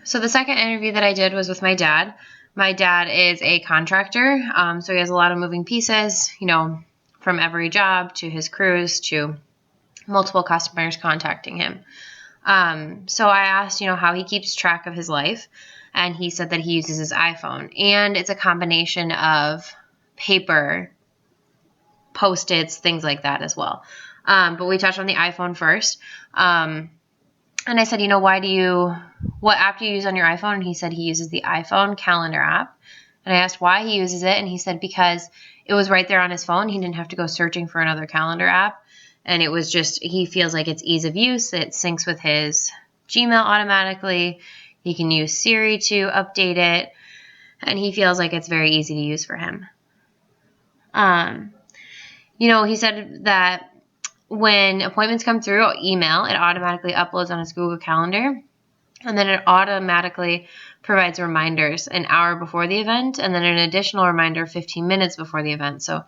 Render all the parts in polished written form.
So the second interview that I did was with my dad. My dad is a contractor, so he has a lot of moving pieces, from every job to his crews to multiple customers contacting him. So I asked, how he keeps track of his life, and he said that he uses his iPhone, and it's a combination of paper, Post-its, things like that as well. But we touched on the iPhone first. And I said, what app do you use on your iPhone? And he said he uses the iPhone calendar app. And I asked why he uses it. And he said because it was right there on his phone. He didn't have to go searching for another calendar app. And it was just, he feels like it's ease of use. It syncs with his Gmail automatically. He can use Siri to update it. And he feels like it's very easy to use for him. He said that when appointments come through email, it automatically uploads on his Google Calendar, and then it automatically provides reminders an hour before the event, and then an additional reminder 15 minutes before the event. So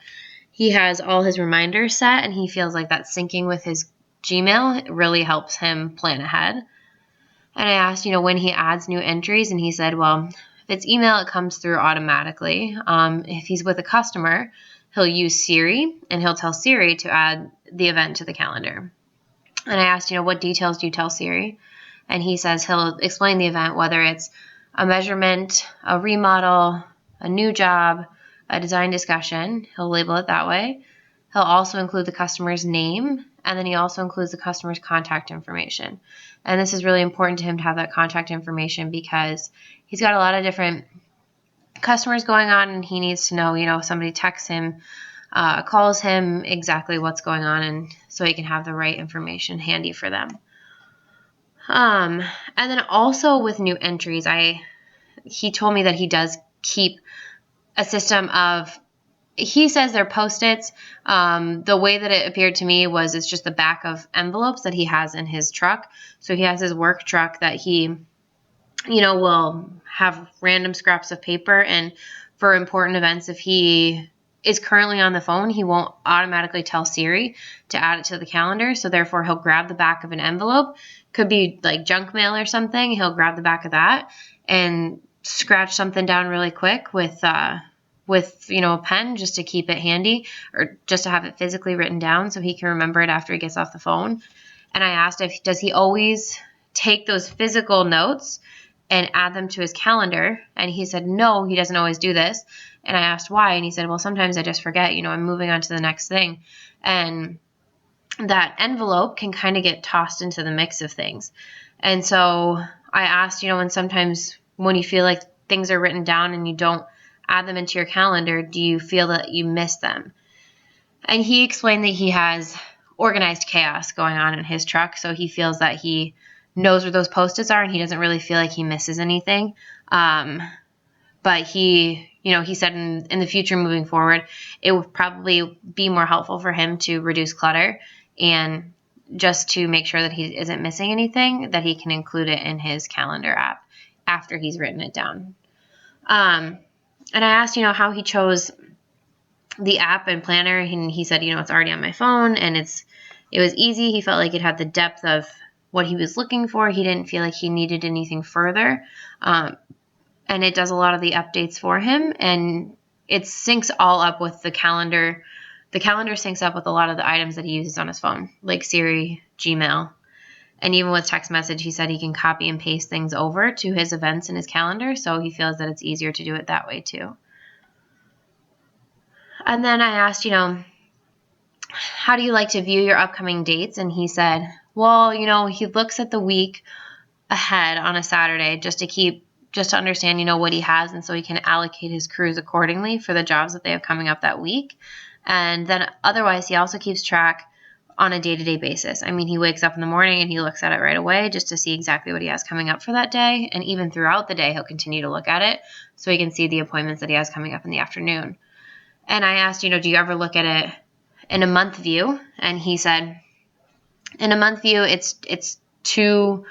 he has all his reminders set, and he feels like that syncing with his Gmail really helps him plan ahead. And I asked, when he adds new entries, and he said, well, if it's email, it comes through automatically. If he's with a customer, he'll use Siri, and he'll tell Siri to add the event to the calendar. And I asked, what details do you tell Siri? And he says he'll explain the event, whether it's a measurement, a remodel, a new job, a design discussion. He'll label it that way. He'll also include the customer's name, and then he also includes the customer's contact information. And this is really important to him to have that contact information because he's got a lot of different customers going on, and he needs to know, if somebody texts him, calls him, exactly what's going on, and so he can have the right information handy for them. And then also with new entries, he told me that he does keep a system of, he says they're Post-its. The way that it appeared to me was it's just the back of envelopes that he has in his truck. So he has his work truck that he will have random scraps of paper, and for important events, if he is currently on the phone, he won't automatically tell Siri to add it to the calendar. So therefore, he'll grab the back of an envelope, could be like junk mail or something. He'll grab the back of that and scratch something down really quick with a pen, just to keep it handy, or just to have it physically written down so he can remember it after he gets off the phone. And I asked, does he always take those physical notes and add them to his calendar? And he said, no, he doesn't always do this. And I asked why, and he said, well, sometimes I just forget, I'm moving on to the next thing. And that envelope can kind of get tossed into the mix of things. And so I asked, and sometimes when you feel like things are written down and you don't add them into your calendar, do you feel that you miss them? And he explained that he has organized chaos going on in his truck, so he feels that he knows where those Post-its are, and he doesn't really feel like he misses anything. But he said in the future moving forward, it would probably be more helpful for him to reduce clutter and just to make sure that he isn't missing anything, that he can include it in his calendar app after he's written it down. And I asked, how he chose the app and planner, and he said, it's already on my phone, and it was easy. He felt like it had the depth of what he was looking for. He didn't feel like he needed anything further. And it does a lot of the updates for him, and it syncs all up with the calendar. The calendar syncs up with a lot of the items that he uses on his phone, like Siri, Gmail, and even with text message, he said he can copy and paste things over to his events in his calendar, so he feels that it's easier to do it that way too. And then I asked, how do you like to view your upcoming dates? And he said, well, he looks at the week ahead on a Saturday just to understand, what he has, and so he can allocate his crews accordingly for the jobs that they have coming up that week. And then otherwise, he also keeps track on a day-to-day basis. I mean, he wakes up in the morning and he looks at it right away just to see exactly what he has coming up for that day. And even throughout the day, he'll continue to look at it so he can see the appointments that he has coming up in the afternoon. And I asked, do you ever look at it in a month view? And he said, in a month view, it's too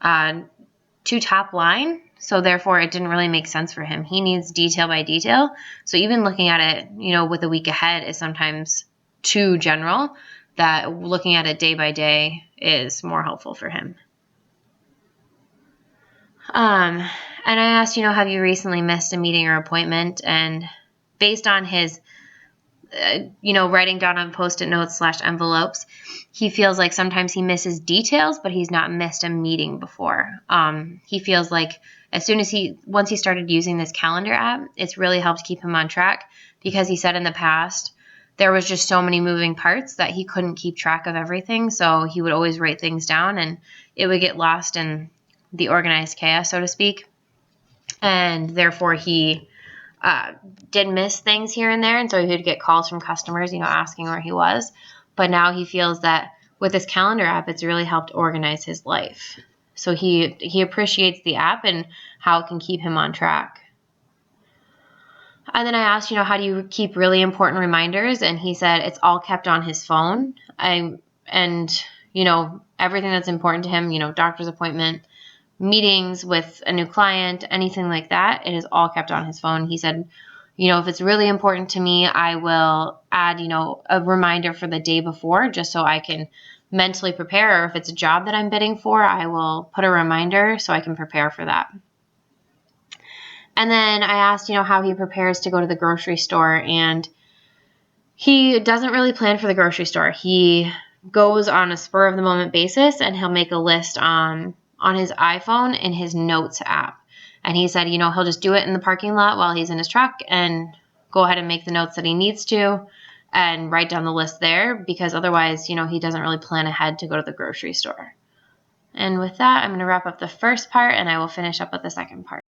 top line. So therefore, it didn't really make sense for him. He needs detail by detail. So even looking at it, with a week ahead is sometimes too general, that looking at it day by day is more helpful for him. And I asked, have you recently missed a meeting or appointment? And based on his, writing down on Post-it notes / envelopes, he feels like sometimes he misses details, but he's not missed a meeting before. He feels like once he started using this calendar app, it's really helped keep him on track, because he said in the past there was just so many moving parts that he couldn't keep track of everything. So he would always write things down and it would get lost in the organized chaos, so to speak. And therefore he did miss things here and there. And so he would get calls from customers, asking where he was. But now he feels that with this calendar app, it's really helped organize his life. So he appreciates the app and how it can keep him on track. And then I asked, how do you keep really important reminders? And he said it's all kept on his phone. Everything that's important to him, doctor's appointment, meetings with a new client, anything like that, it is all kept on his phone. He said, if it's really important to me, I will add, a reminder for the day before, just so I can mentally prepare. Or if it's a job that I'm bidding for, I will put a reminder so I can prepare for that. And then I asked, how he prepares to go to the grocery store. And he doesn't really plan for the grocery store. He goes on a spur of the moment basis, and he'll make a list on his iPhone in his Notes app. And he said, he'll just do it in the parking lot while he's in his truck and go ahead and make the notes that he needs to and write down the list there, because otherwise, he doesn't really plan ahead to go to the grocery store. And with that, I'm going to wrap up the first part, and I will finish up with the second part.